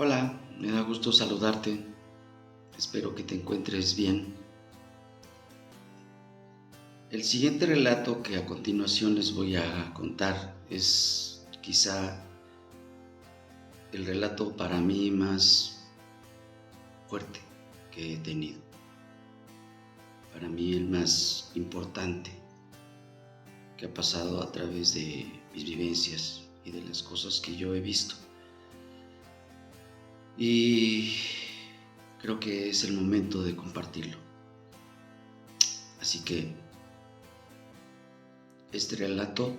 Hola, me da gusto saludarte. Espero que te encuentres bien. El siguiente relato que a continuación les voy a contar es quizá el relato para mí más fuerte que he tenido. Para mí el más importante que ha pasado a través de mis vivencias y de las cosas que yo he visto. Y creo que es el momento de compartirlo. Así que este relato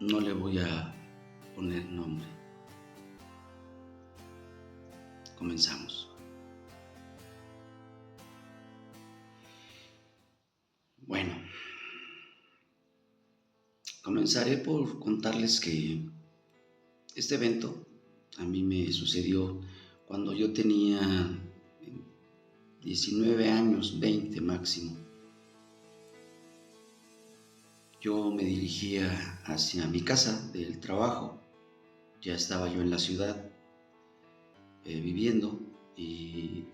no le voy a poner nombre. Comenzamos. Bueno, comenzaré por contarles que este evento a mí me sucedió cuando yo tenía 19 años, 20 máximo. Yo me dirigía hacia mi casa del trabajo. Ya estaba yo en la ciudad viviendo y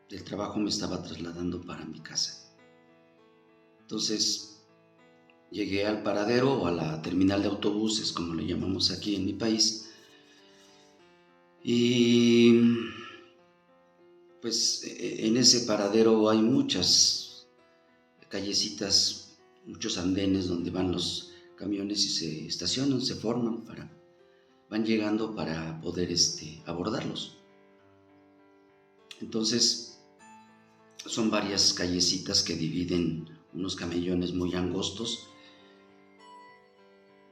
del trabajo me estaba trasladando para mi casa. Entonces llegué al paradero o a la terminal de autobuses, como le llamamos aquí en mi país, y pues en ese paradero hay muchas callecitas, muchos andenes donde van los camiones y se estacionan, se forman, van llegando para poder abordarlos. Entonces son varias callecitas que dividen unos camellones muy angostos,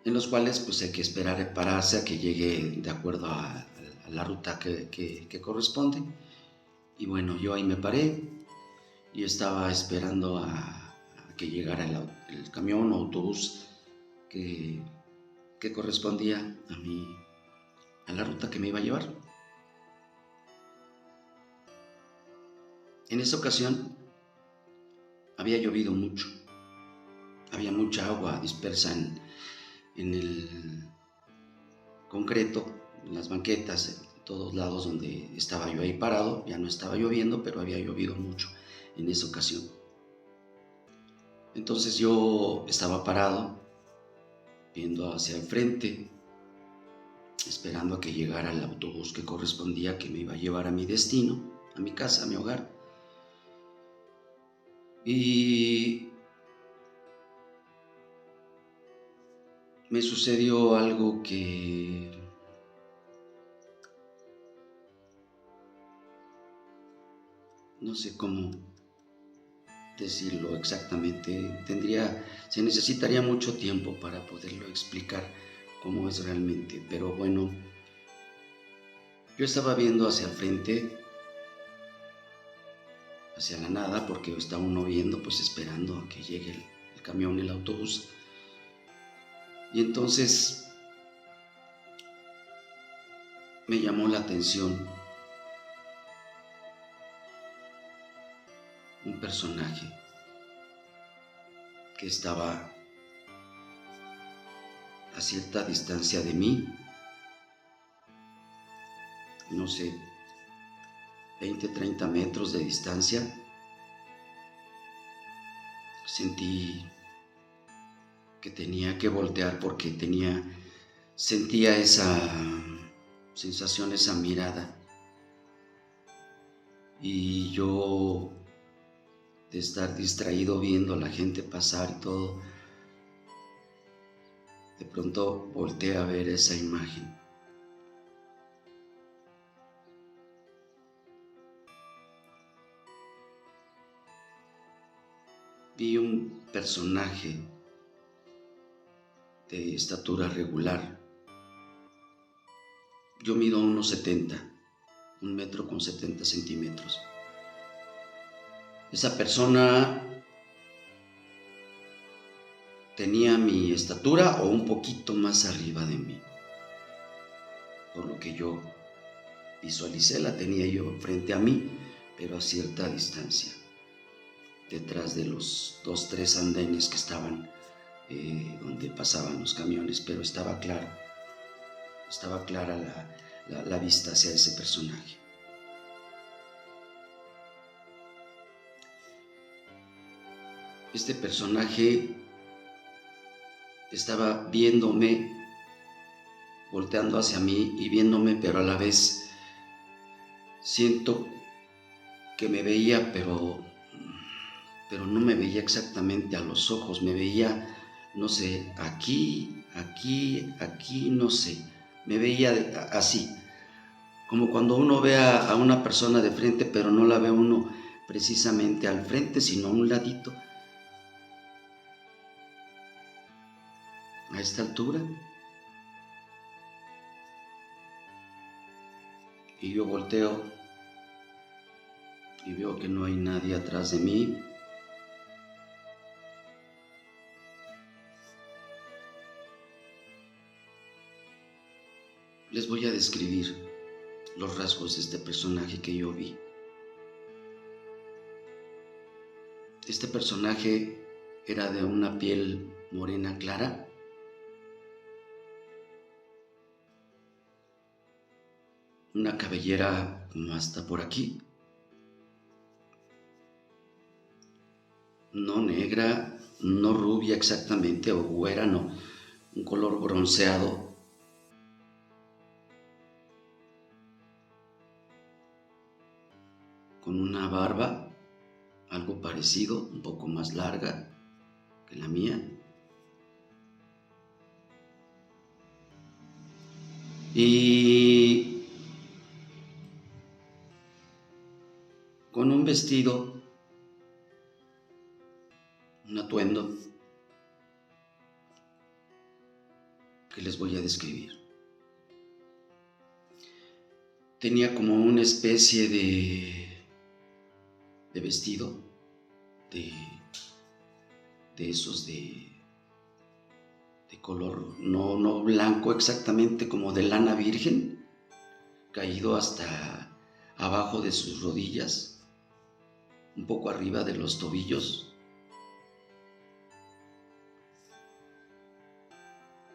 en los cuales pues hay que esperar pararse a que llegue de acuerdo a la ruta que corresponde. Y bueno, yo ahí me paré y estaba esperando a que llegara el camión o autobús que correspondía a la ruta que me iba a llevar. En esa ocasión había llovido mucho, había mucha agua dispersa en el concreto, en las banquetas, en todos lados donde estaba yo ahí parado. Ya no estaba lloviendo, pero había llovido mucho en esa ocasión. Entonces yo estaba parado, viendo hacia el frente, esperando a que llegara el autobús que correspondía, que me iba a llevar a mi destino, a mi casa, a mi hogar. Y me sucedió algo que no sé cómo decirlo exactamente. Se necesitaría mucho tiempo para poderlo explicar cómo es realmente. Pero bueno, yo estaba viendo hacia el frente, hacia la nada, porque está uno viendo, pues esperando a que llegue el camión, el autobús. Y entonces me llamó la atención un personaje que estaba a cierta distancia de mí, no sé, 20, 30 metros de distancia. Sentí que tenía que voltear porque sentía esa sensación, esa mirada. Y yo, de estar distraído viendo a la gente pasar y todo, de pronto volteé a ver esa imagen. Vi un personaje de estatura regular. Yo mido 1,70, 1,70 m. Esa persona tenía mi estatura o un poquito más arriba de mí. Por lo que yo visualicé, la tenía yo frente a mí, pero a cierta distancia, detrás de los 2, 3 andenes que estaban donde pasaban los camiones, pero estaba claro. estaba clara la vista hacia ese personaje. Este personaje estaba viéndome, volteando hacia mí y viéndome, pero a la vez siento que me veía, pero no me veía exactamente a los ojos, me veía, no sé, aquí, no sé, me veía así, como cuando uno ve a una persona de frente, pero no la ve uno precisamente al frente, sino a un ladito. A esta altura. Y yo volteo y veo que no hay nadie atrás de mí. Les voy a describir los rasgos de este personaje que yo vi. Este personaje era de una piel morena clara, una cabellera como hasta por aquí, no negra, no rubia exactamente o güera, no, un color bronceado, con una barba algo parecido, un poco más larga que la mía, y con un vestido, un atuendo que les voy a describir. Tenía como una especie de vestido, de esos de color no blanco exactamente, como de lana virgen, caído hasta abajo de sus rodillas, un poco arriba de los tobillos,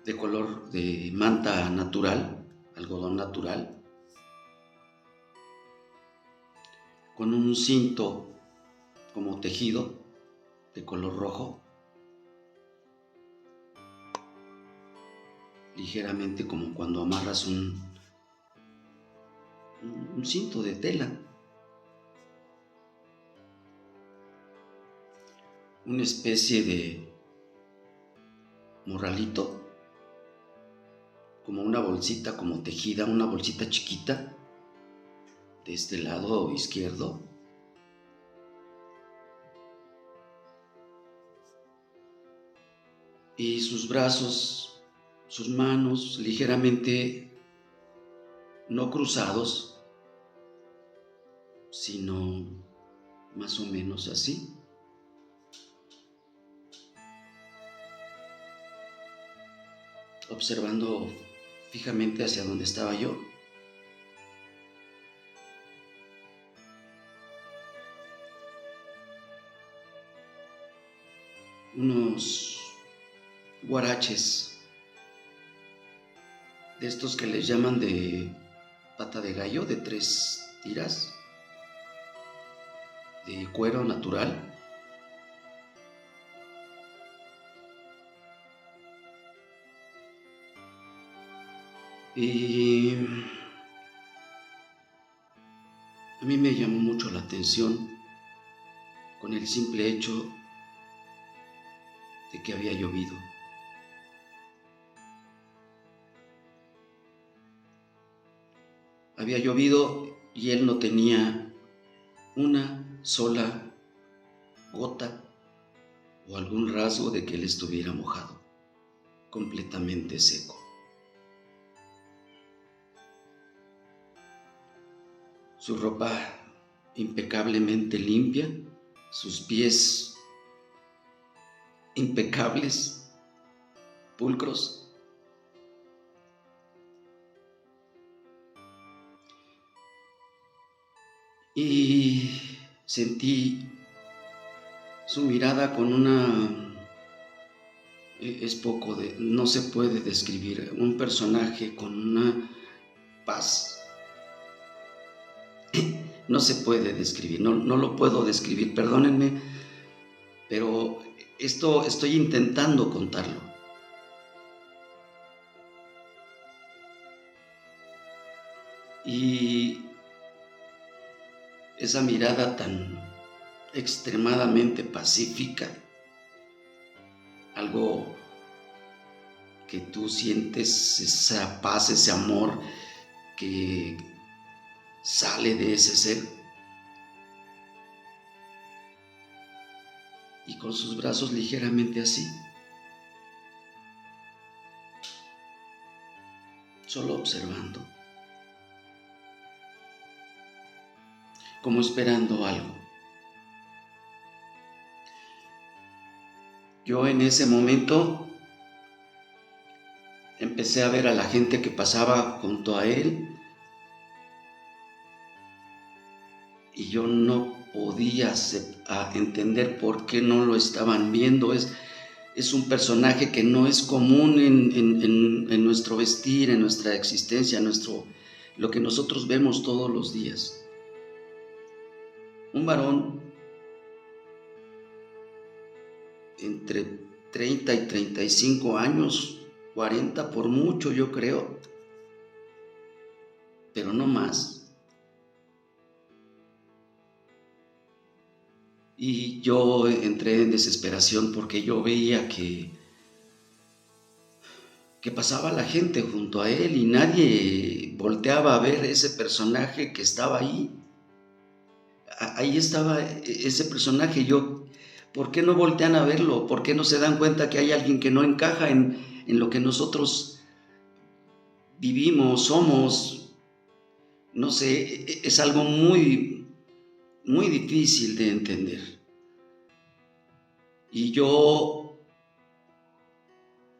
de color de manta natural, algodón natural, con un cinto como tejido de color rojo, ligeramente como cuando amarras un cinto de tela. Una especie de morralito, como una bolsita como tejida, una bolsita chiquita de este lado izquierdo. Y sus brazos, sus manos ligeramente no cruzados, sino más o menos así. Observando fijamente hacia donde estaba yo. Unos guaraches, de estos que les llaman de pata de gallo, de 3 tiras, de cuero natural. Y a mí me llamó mucho la atención con el simple hecho de que había llovido. Había llovido y él no tenía una sola gota o algún rasgo de que él estuviera mojado, completamente seco. Su ropa impecablemente limpia, sus pies impecables, pulcros. Y sentí su mirada con una es poco, no se puede describir un personaje con una paz. No se puede describir, no lo puedo describir, perdónenme, pero esto estoy intentando contarlo. Y esa mirada tan extremadamente pacífica, algo que tú sientes, esa paz, ese amor que sale de ese ser, y con sus brazos ligeramente así, solo observando, como esperando algo. Yo en ese momento empecé a ver a la gente que pasaba junto a él y yo no podía entender por qué no lo estaban viendo. Es un personaje que no es común en nuestro vestir, en nuestra existencia, lo que nosotros vemos todos los días. Un varón entre 30 y 35 años, 40 por mucho, yo creo, pero no más. Y yo entré en desesperación porque yo veía que pasaba la gente junto a él y nadie volteaba a ver ese personaje que estaba ahí. Ahí estaba ese personaje. ¿Por qué no voltean a verlo? ¿Por qué no se dan cuenta que hay alguien que no encaja en lo que nosotros vivimos, somos? No sé, es algo muy, muy difícil de entender. Y yo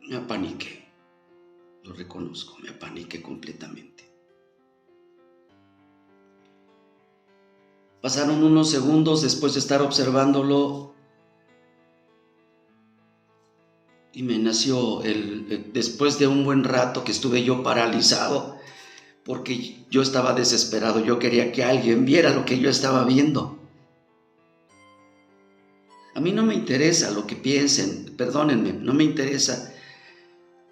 me apaniqué, lo reconozco, me apaniqué completamente. Pasaron unos segundos después de estar observándolo y me nació después de un buen rato que estuve yo paralizado, porque yo estaba desesperado, yo quería que alguien viera lo que yo estaba viendo. A mí no me interesa lo que piensen, perdónenme, no me interesa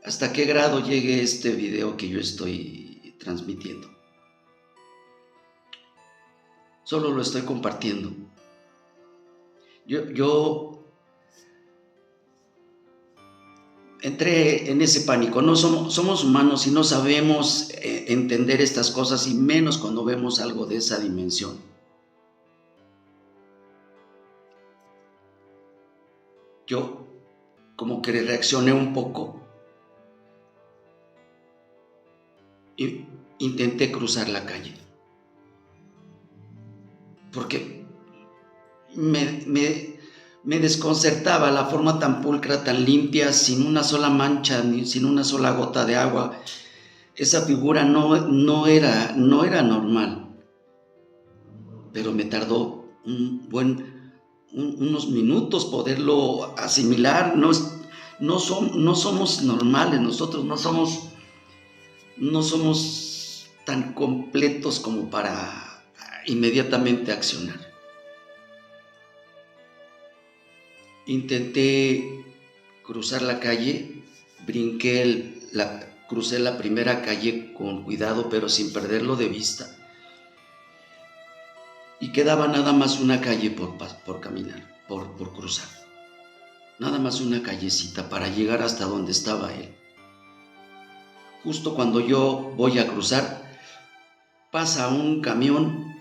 hasta qué grado llegue este video que yo estoy transmitiendo. Solo lo estoy compartiendo. Yo entré en ese pánico. No somos humanos y no sabemos entender estas cosas, y menos cuando vemos algo de esa dimensión. Yo como que reaccioné un poco y intenté cruzar la calle, porque me desconcertaba la forma tan pulcra, tan limpia, sin una sola mancha, ni sin una sola gota de agua. Esa figura no era normal, pero me tardó unos minutos poderlo asimilar. No somos normales, nosotros no somos tan completos como para inmediatamente accionar. Intenté cruzar la calle, crucé la primera calle con cuidado, pero sin perderlo de vista. Y quedaba nada más una calle por caminar, por cruzar. Nada más una callecita para llegar hasta donde estaba él. Justo cuando yo voy a cruzar, pasa un camión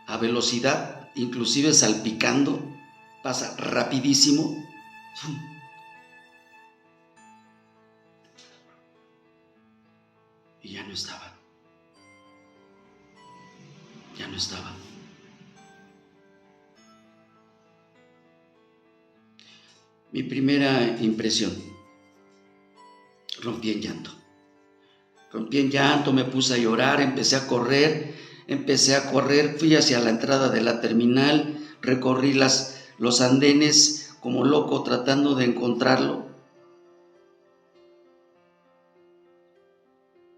a velocidad, inclusive salpicando, pasa rapidísimo. Y ya no estaba. Ya no estaba. Mi primera impresión, rompí en llanto, me puse a llorar, empecé a correr, fui hacia la entrada de la terminal, recorrí los andenes como loco tratando de encontrarlo,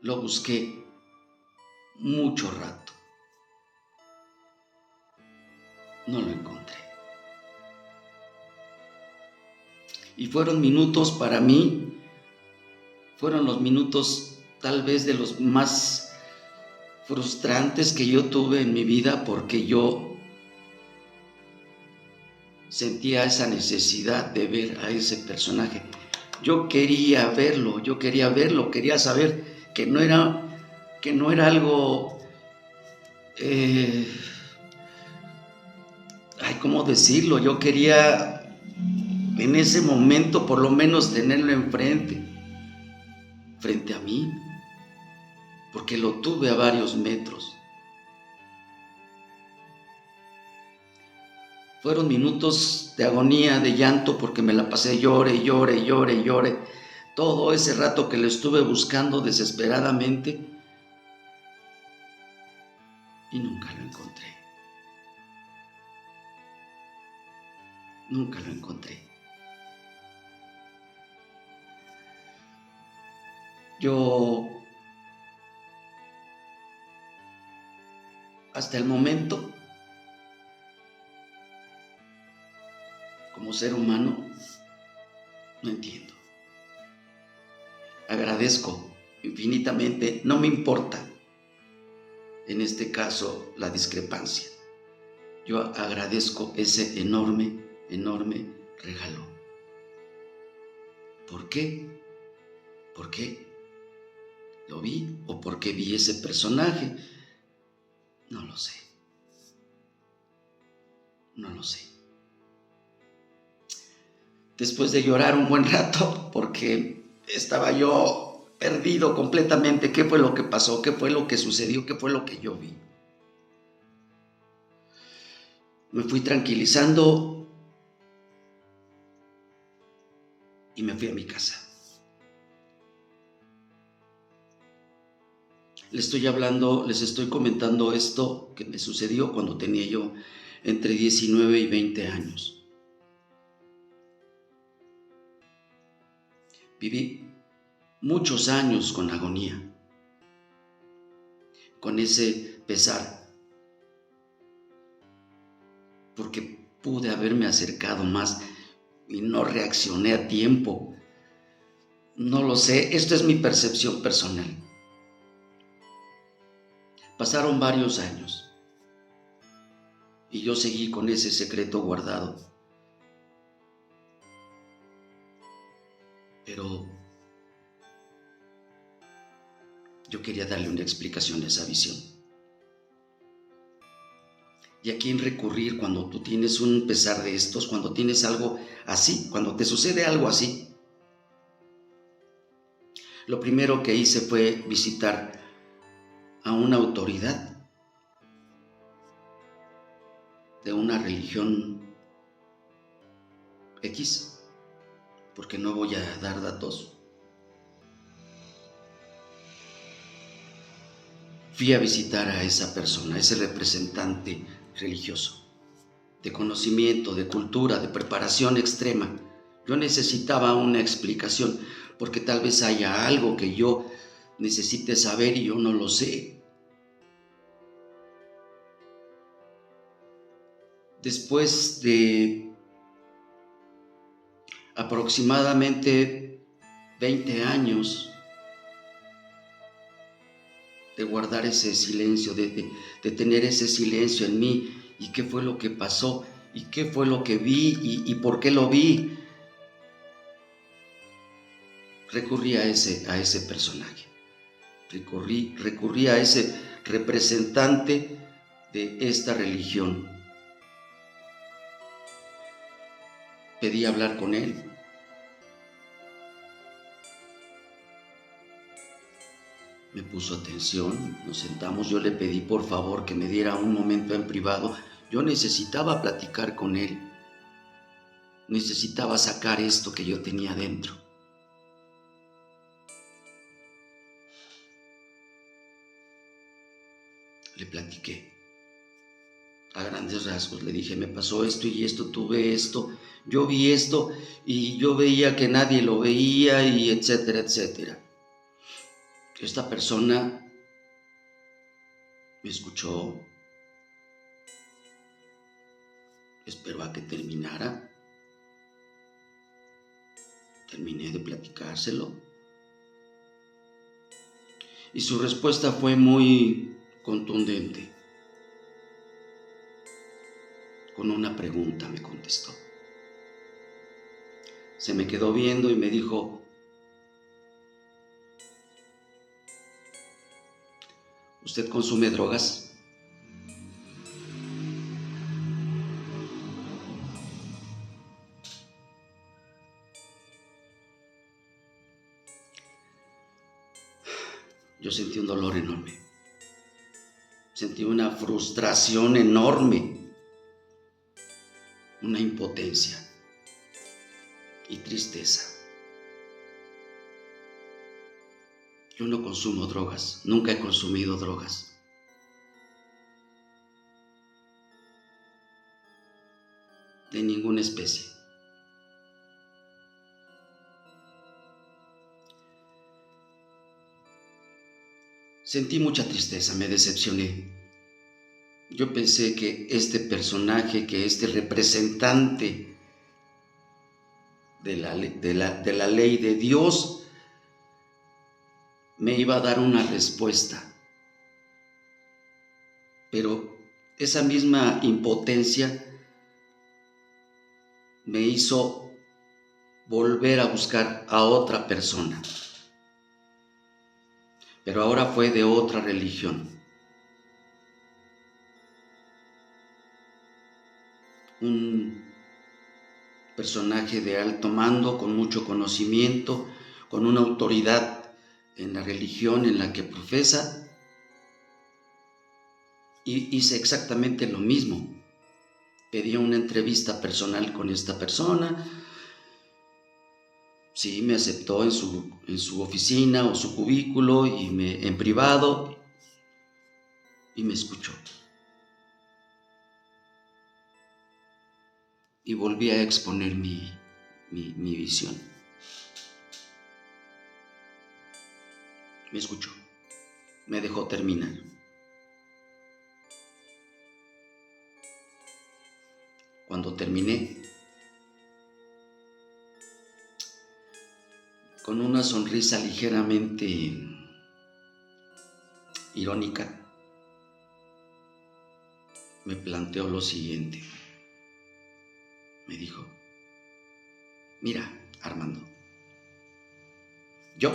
Lo busqué mucho rato. No lo encontré. Y fueron minutos para mí, fueron los minutos tal vez de los más frustrantes que yo tuve en mi vida, porque yo sentía esa necesidad de ver a ese personaje. Yo quería verlo, quería saber que no era algo, ¿cómo decirlo? Yo quería en ese momento por lo menos tenerlo frente a mí, porque lo tuve a varios metros. Fueron minutos de agonía, de llanto, porque me la pasé llore. Todo ese rato que lo estuve buscando desesperadamente y nunca lo encontré. Nunca lo encontré. Yo, hasta el momento, como ser humano, no entiendo. Agradezco infinitamente, no me importa, en este caso, la discrepancia. Yo agradezco ese enorme regalo. ¿Por qué? ¿Por qué lo vi o por qué vi ese personaje? No lo sé. No lo sé. Después de llorar un buen rato, porque estaba yo perdido completamente, ¿qué fue lo que pasó? ¿Qué fue lo que sucedió? ¿Qué fue lo que yo vi? Me fui tranquilizando y me fui a mi casa. Les estoy comentando esto que me sucedió cuando tenía yo entre 19 y 20 años. Viví muchos años con agonía, con ese pesar, porque pude haberme acercado más y no reaccioné a tiempo. No lo sé, esto es mi percepción personal. Pasaron varios años y yo seguí con ese secreto guardado. Pero yo quería darle una explicación a esa visión. ¿Y a quién recurrir cuando tú tienes un pesar de estos, cuando tienes algo así, cuando te sucede algo así? Lo primero que hice fue visitar a una autoridad de una religión X, porque no voy a dar datos. Fui a visitar a esa persona, a ese representante religioso, de conocimiento, de cultura, de preparación extrema. Yo necesitaba una explicación, porque tal vez haya algo que yo necesite saber y yo no lo sé. Después de aproximadamente 20 años de guardar ese silencio, de tener ese silencio en mí, y qué fue lo que pasó, y qué fue lo que vi, y por qué lo vi, recurrí a ese personaje, recurrí a ese representante de esta religión. Pedí hablar con él. Me puso atención, nos sentamos, yo le pedí por favor que me diera un momento en privado. Yo necesitaba platicar con él, necesitaba sacar esto que yo tenía dentro. Le platiqué a grandes rasgos, le dije, me pasó esto y esto, tuve esto, yo vi esto y yo veía que nadie lo veía, y etcétera, etcétera. Esta persona me escuchó, esperó a que terminara, terminé de platicárselo y su respuesta fue muy contundente. Con una pregunta me contestó. Se me quedó viendo y me dijo: ¿usted consume drogas? Yo sentí un dolor enorme, sentí una frustración enorme, una impotencia y tristeza. Yo no consumo drogas, nunca he consumido drogas. De ninguna especie. Sentí mucha tristeza, me decepcioné. Yo pensé que este personaje, que este representante de la ley de Dios, me iba a dar una respuesta. Pero esa misma impotencia me hizo volver a buscar a otra persona. Pero ahora fue de otra religión. Un personaje de alto mando, con mucho conocimiento, con una autoridad en la religión en la que profesa, y hice exactamente lo mismo. Pedí una entrevista personal con esta persona. Sí, me aceptó en su oficina o su cubículo en privado, y me escuchó. Y volví a exponer mi visión. Me escuchó, me dejó terminar. Cuando terminé, con una sonrisa ligeramente irónica, me planteó lo siguiente. Me dijo: mira, Armando, yo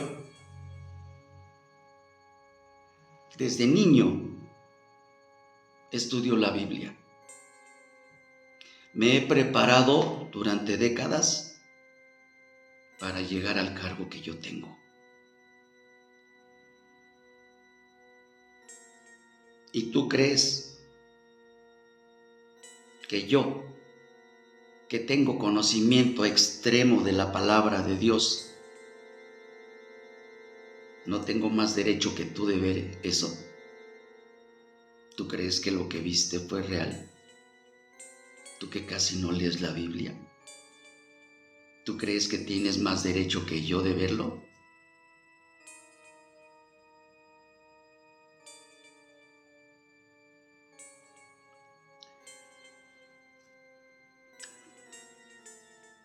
desde niño estudio la Biblia. Me he preparado durante décadas para llegar al cargo que yo tengo. ¿Y tú crees que yo, que tengo conocimiento extremo de la palabra de Dios, no tengo más derecho que tú de ver eso? ¿Tú crees que lo que viste fue real? ¿Tú que casi no lees la Biblia? ¿Tú crees que tienes más derecho que yo de verlo?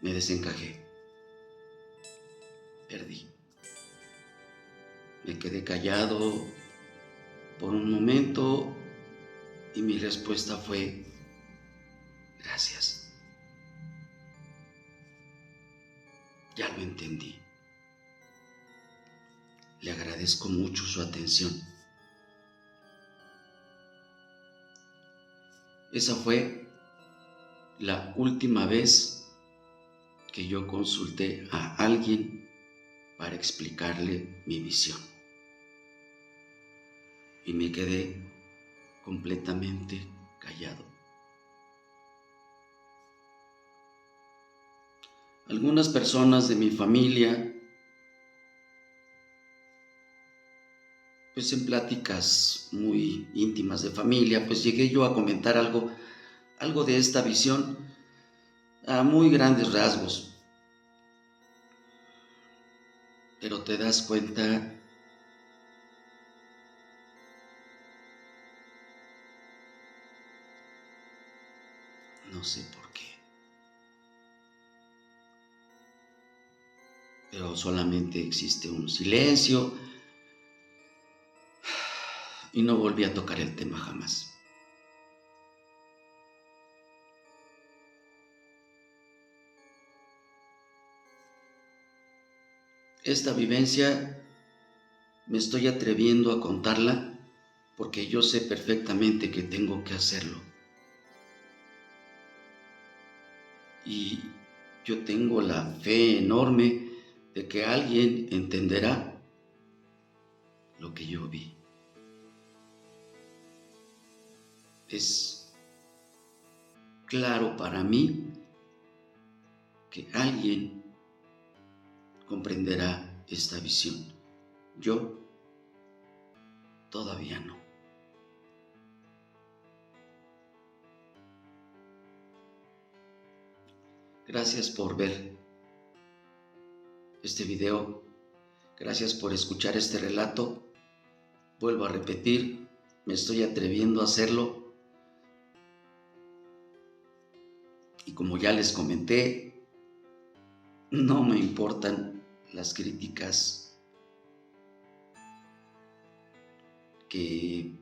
Me desencajé. Perdí. Me quedé callado por un momento y mi respuesta fue: gracias. Ya lo entendí. Le agradezco mucho su atención. Esa fue la última vez que yo consulté a alguien para explicarle mi visión. Y me quedé completamente callado. Algunas personas de mi familia, pues en pláticas muy íntimas de familia, pues llegué yo a comentar algo de esta visión a muy grandes rasgos. Pero te das cuenta no sé por qué. Pero solamente existe un silencio y no volví a tocar el tema jamás. Esta vivencia me estoy atreviendo a contarla porque yo sé perfectamente que tengo que hacerlo. Y yo tengo la fe enorme de que alguien entenderá lo que yo vi. Es claro para mí que alguien comprenderá esta visión. Yo todavía no. Gracias por ver este video. Gracias por escuchar este relato. Vuelvo a repetir, me estoy atreviendo a hacerlo. Y como ya les comenté, no me importan las críticas que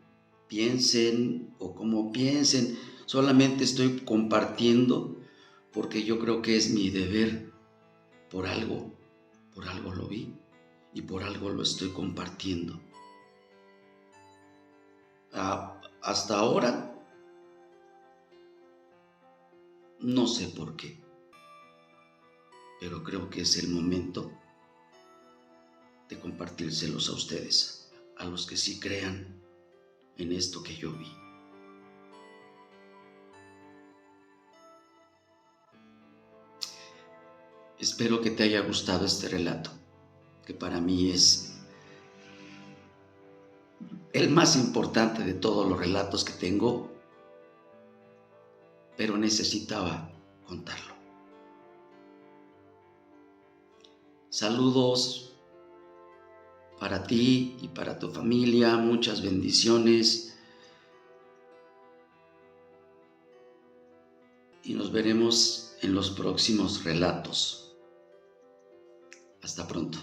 piensen o como piensen. Solamente estoy compartiendo porque yo creo que es mi deber. Por algo lo vi y por algo lo estoy compartiendo. Hasta ahora, no sé por qué, pero creo que es el momento de compartírselos a ustedes, a los que sí crean en esto que yo vi. Espero que te haya gustado este relato, que para mí es el más importante de todos los relatos que tengo, pero necesitaba contarlo. Saludos para ti y para tu familia, muchas bendiciones y nos veremos en los próximos relatos. Hasta pronto.